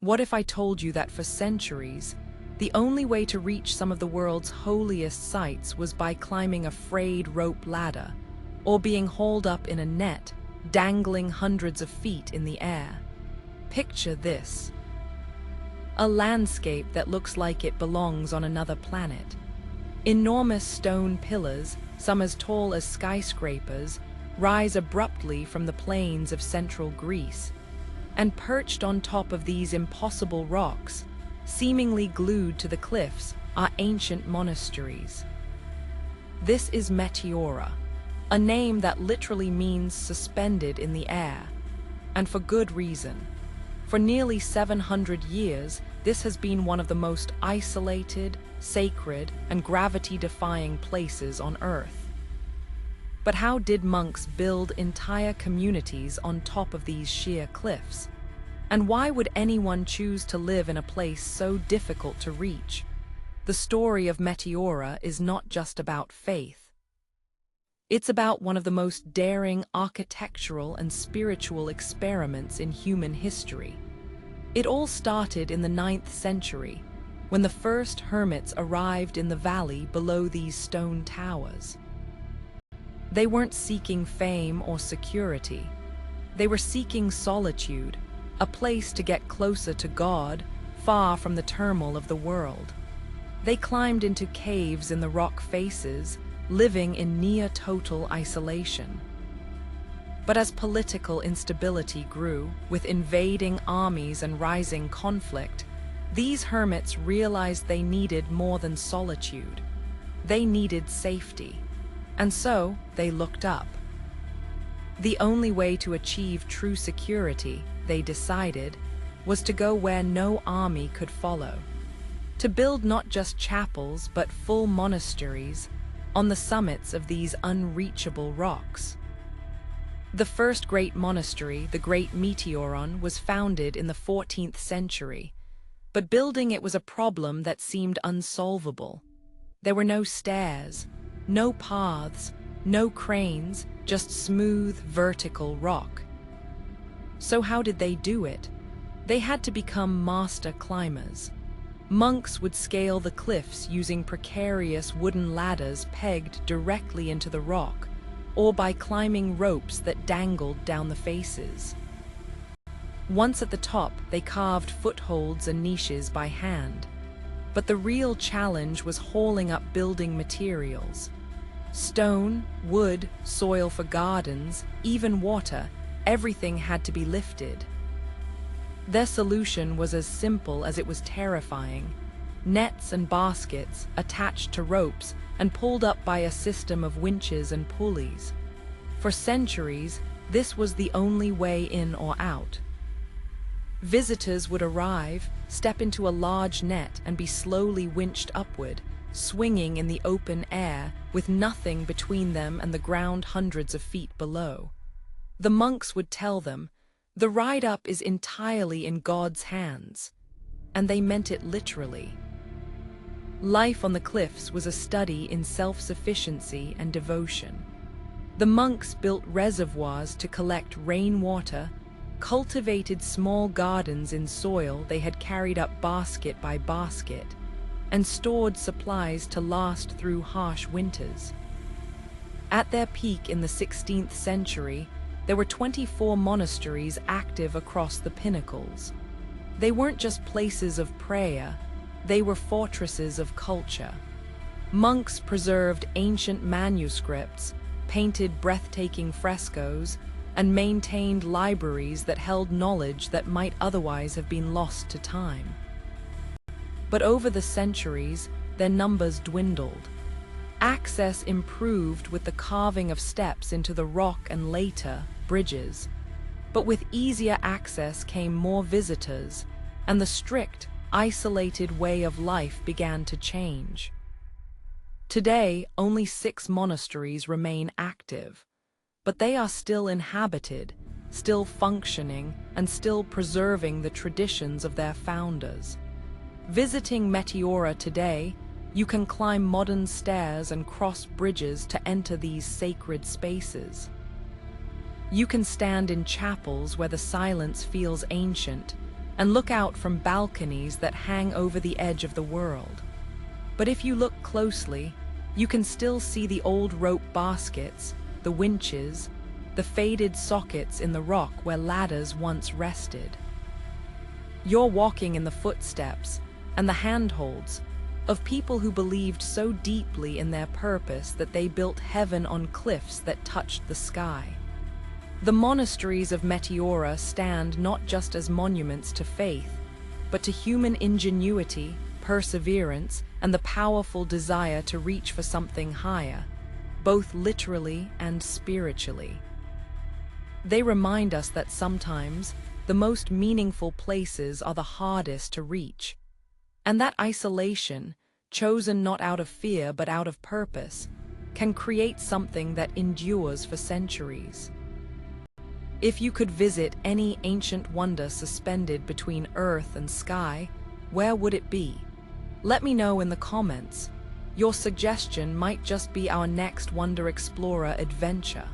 What if I told you that for centuries, the only way to reach some of the world's holiest sites was by climbing a frayed rope ladder, or being hauled up in a net, dangling hundreds of feet in the air? Picture this. A landscape that looks like it belongs on another planet. Enormous stone pillars, some as tall as skyscrapers, rise abruptly from the plains of central Greece. And perched on top of these impossible rocks, seemingly glued to the cliffs, are ancient monasteries. This is Meteora, a name that literally means suspended in the air, and for good reason. For nearly 700 years, this has been one of the most isolated, sacred, and gravity-defying places on Earth. But how did monks build entire communities on top of these sheer cliffs? And why would anyone choose to live in a place so difficult to reach? The story of Meteora is not just about faith. It's about one of the most daring architectural and spiritual experiments in human history. It all started in the 9th century, when the first hermits arrived in the valley below these stone towers. They weren't seeking fame or security. They were seeking solitude, a place to get closer to God, far from the turmoil of the world. They climbed into caves in the rock faces, living in near-total isolation. But as political instability grew, with invading armies and rising conflict, these hermits realized they needed more than solitude. They needed safety. And so, they looked up. The only way to achieve true security, they decided, was to go where no army could follow. To build not just chapels, but full monasteries on the summits of these unreachable rocks. The first great monastery, the Great Meteoron, was founded in the 14th century, but building it was a problem that seemed unsolvable. There were no stairs, no paths, no cranes, just smooth, vertical rock. So how did they do it? They had to become master climbers. Monks would scale the cliffs using precarious wooden ladders pegged directly into the rock, or by climbing ropes that dangled down the faces. Once at the top, they carved footholds and niches by hand. But the real challenge was hauling up building materials. Stone, wood, soil for gardens, even water, everything had to be lifted. Their solution was as simple as it was terrifying. Nets and baskets attached to ropes and pulled up by a system of winches and pulleys. For centuries, this was the only way in or out. Visitors would arrive, step into a large net and be slowly winched upward, swinging in the open air with nothing between them and the ground hundreds of feet below. The monks would tell them, "The ride up is entirely in God's hands," and they meant it literally. Life on the cliffs was a study in self-sufficiency and devotion. The monks built reservoirs to collect rainwater, cultivated small gardens in soil they had carried up basket by basket, and stored supplies to last through harsh winters. At their peak in the 16th century, there were 24 monasteries active across the pinnacles. They weren't just places of prayer, they were fortresses of culture. Monks preserved ancient manuscripts, painted breathtaking frescoes, and maintained libraries that held knowledge that might otherwise have been lost to time. But over the centuries, their numbers dwindled. Access improved with the carving of steps into the rock and later, bridges. But with easier access came more visitors, and the strict, isolated way of life began to change. Today, only 6 monasteries remain active, but they are still inhabited, still functioning, and still preserving the traditions of their founders. Visiting Meteora today, you can climb modern stairs and cross bridges to enter these sacred spaces. You can stand in chapels where the silence feels ancient, and look out from balconies that hang over the edge of the world. But if you look closely, you can still see the old rope baskets, the winches, the faded sockets in the rock where ladders once rested. You're walking in the footsteps and the handholds of people who believed so deeply in their purpose that they built heaven on cliffs that touched the sky. The monasteries of Meteora stand not just as monuments to faith, but to human ingenuity, perseverance, and the powerful desire to reach for something higher, both literally and spiritually. They remind us that sometimes the most meaningful places are the hardest to reach, and that isolation, chosen not out of fear but out of purpose, can create something that endures for centuries. If you could visit any ancient wonder suspended between earth and sky, where would it be? Let me know in the comments. Your suggestion might just be our next Wonder Explorer adventure.